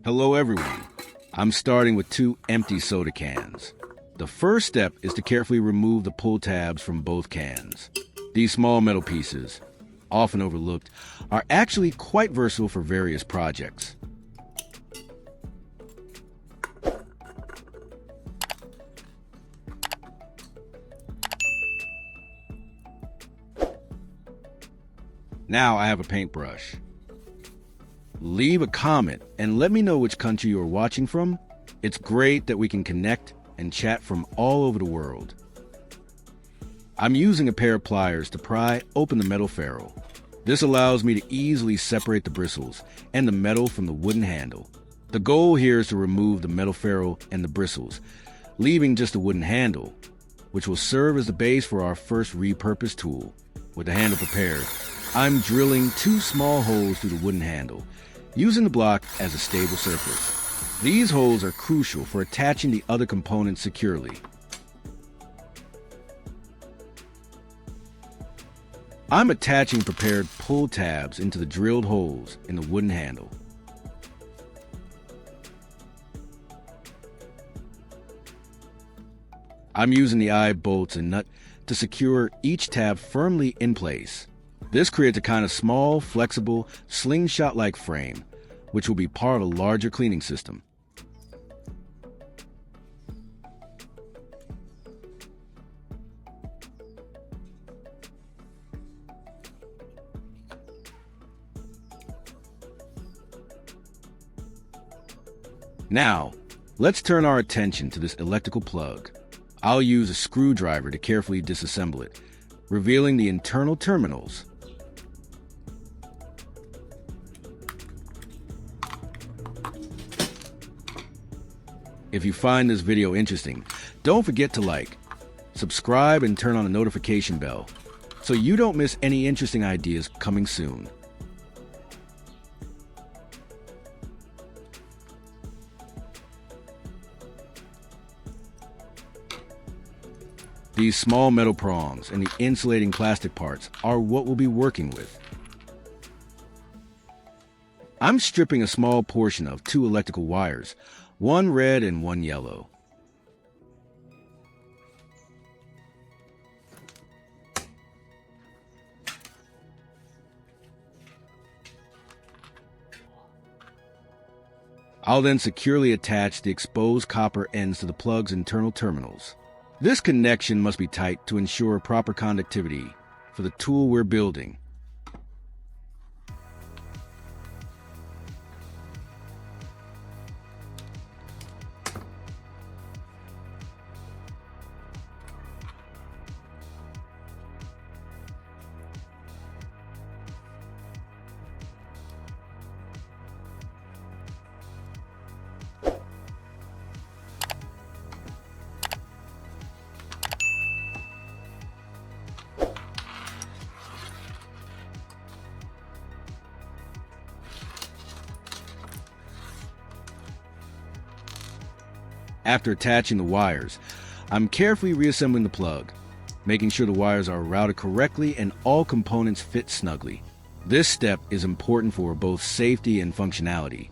Hello everyone. I'm starting with 2 empty soda cans. The first step is to carefully remove the pull tabs from both cans. These small metal pieces, often overlooked, are actually quite versatile for various projects. Now I have a paintbrush. Leave a comment and let me know which country you are watching from. It's great that we can connect and chat from all over the world. I'm using a pair of pliers to pry open the metal ferrule. This allows me to easily separate the bristles and the metal from the wooden handle. The goal here is to remove the metal ferrule and the bristles, leaving just a wooden handle, which will serve as the base for our first repurposed tool. With the handle prepared, I'm drilling 2 small holes through the wooden handle, using the block as a stable surface. These holes are crucial for attaching the other components securely. I'm attaching prepared pull tabs into the drilled holes in the wooden handle. I'm using the eye bolts and nut to secure each tab firmly in place. This creates a kind of small, flexible, slingshot-like frame, which will be part of a larger cleaning system. Now, let's turn our attention to this electrical plug. I'll use a screwdriver to carefully disassemble it, revealing the internal terminals. If you find this video interesting, don't forget to like, subscribe, and turn on the notification bell so you don't miss any interesting ideas coming soon. These small metal prongs and the insulating plastic parts are what we'll be working with. I'm stripping a small portion of 2 electrical wires, one red and one yellow. I'll then securely attach the exposed copper ends to the plug's internal terminals. This connection must be tight to ensure proper conductivity for the tool we're building. After attaching the wires, I'm carefully reassembling the plug, making sure the wires are routed correctly and all components fit snugly. This step is important for both safety and functionality,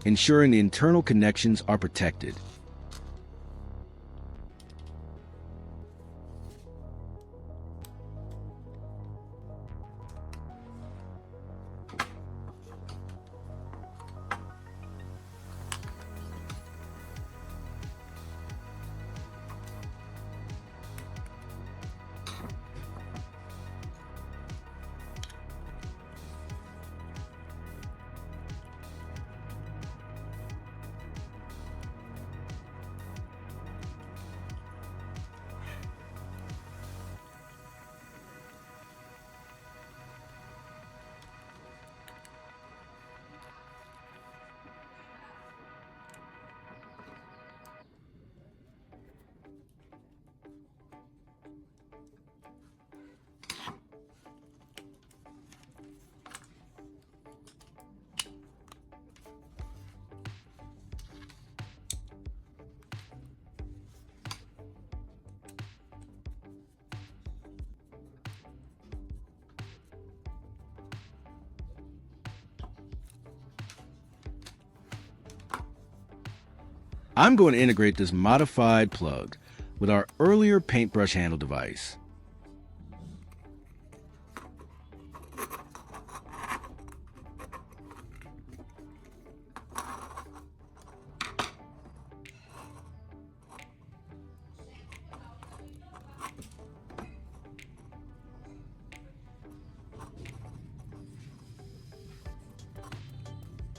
ensuring the internal connections are protected. I'm going to integrate this modified plug with our earlier paintbrush handle device.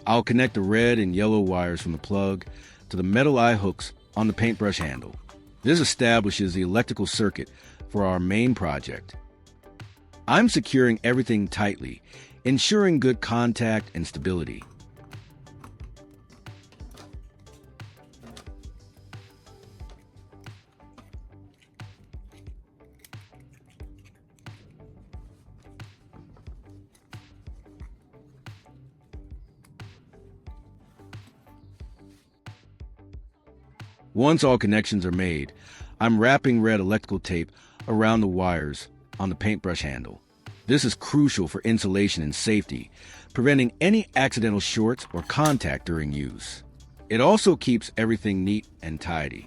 I'll connect the red and yellow wires from the plug to the metal eye hooks on the paintbrush handle. This establishes the electrical circuit for our main project. I'm securing everything tightly, ensuring good contact and stability. Once all connections are made, I'm wrapping red electrical tape around the wires on the paintbrush handle. This is crucial for insulation and safety, preventing any accidental shorts or contact during use. It also keeps everything neat and tidy.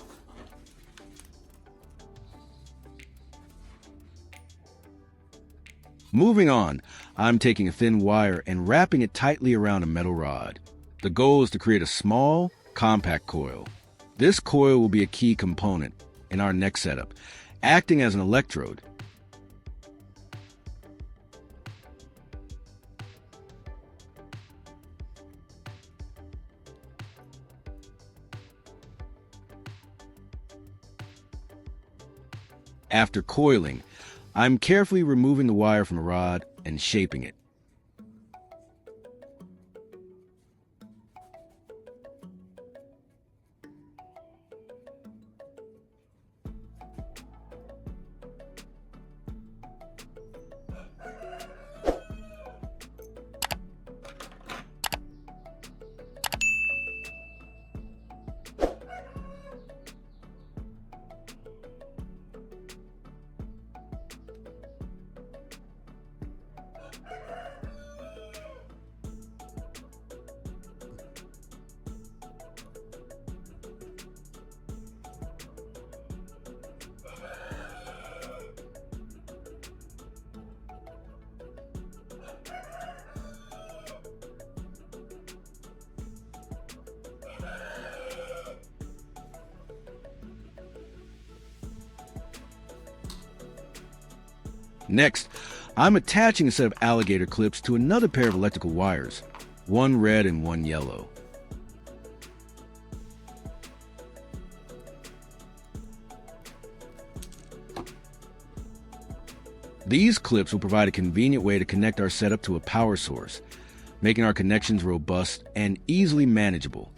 Moving on, I'm taking a thin wire and wrapping it tightly around a metal rod. The goal is to create a small, compact coil. This coil will be a key component in our next setup, acting as an electrode. After coiling, I'm carefully removing the wire from the rod and shaping it. Next, I'm attaching a set of alligator clips to another pair of electrical wires, one red and one yellow. These clips will provide a convenient way to connect our setup to a power source, making our connections robust and easily manageable.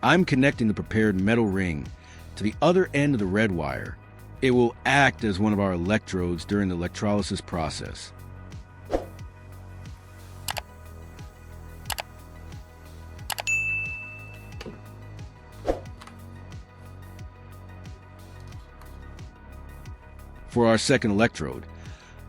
I'm connecting the prepared metal ring to the other end of the red wire. It will act as one of our electrodes during the electrolysis process. For our second electrode,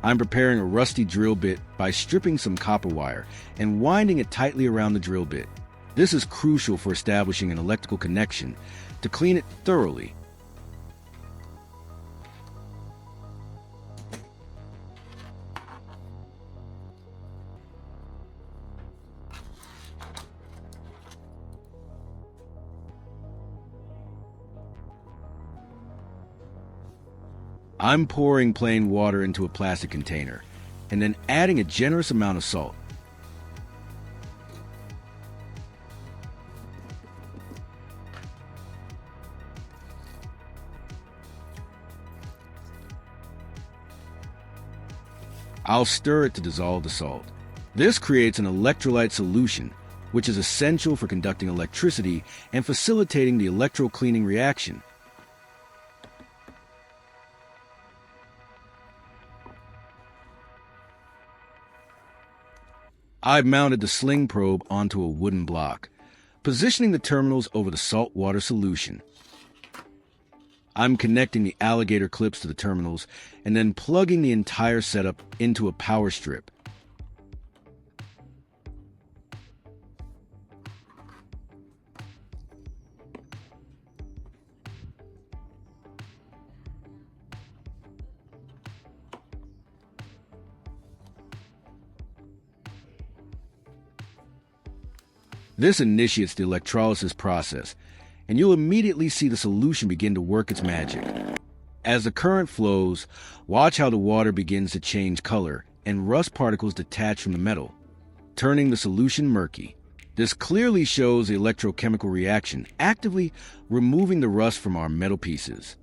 I'm preparing a rusty drill bit by stripping some copper wire and winding it tightly around the drill bit. This is crucial for establishing an electrical connection to clean it thoroughly. I'm pouring plain water into a plastic container and then adding a generous amount of salt. I'll stir it to dissolve the salt. This creates an electrolyte solution, which is essential for conducting electricity and facilitating the electro-cleaning reaction. I've mounted the sling probe onto a wooden block, positioning the terminals over the salt water solution. I'm connecting the alligator clips to the terminals and then plugging the entire setup into a power strip. This initiates the electrolysis process, and you'll immediately see the solution begin to work its magic. As the current flows, watch how the water begins to change color and rust particles detach from the metal, turning the solution murky. This clearly shows the electrochemical reaction, actively removing the rust from our metal pieces.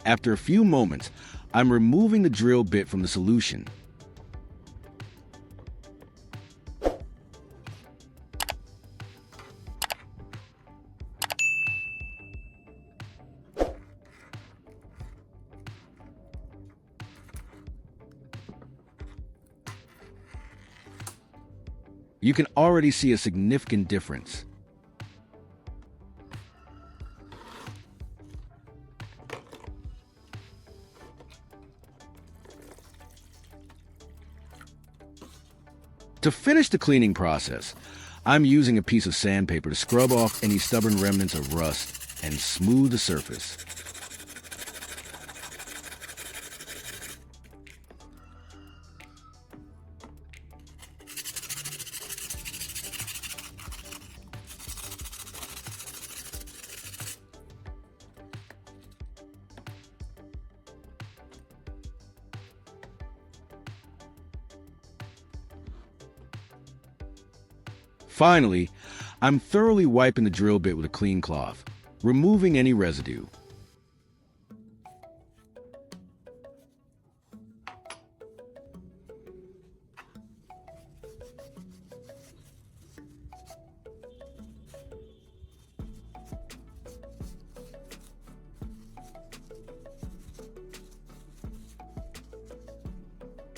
After a few moments, I'm removing the drill bit from the solution. You can already see a significant difference. To finish the cleaning process, I'm using a piece of sandpaper to scrub off any stubborn remnants of rust and smooth the surface. Finally, I'm thoroughly wiping the drill bit with a clean cloth, removing any residue.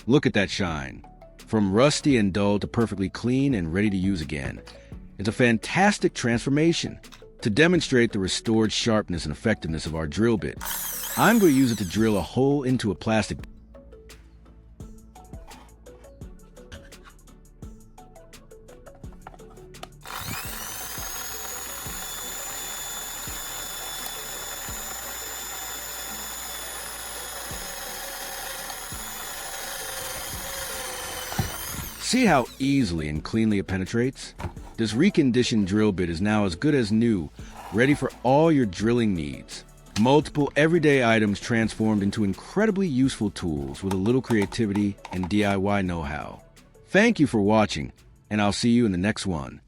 Look at that shine. From rusty and dull to perfectly clean and ready to use again. It's a fantastic transformation. To demonstrate the restored sharpness and effectiveness of our drill bit, I'm going to use it to drill a hole into a plastic. See how easily and cleanly it penetrates? This reconditioned drill bit is now as good as new, ready for all your drilling needs. Multiple everyday items transformed into incredibly useful tools with a little creativity and DIY know-how. Thank you for watching, and I'll see you in the next one.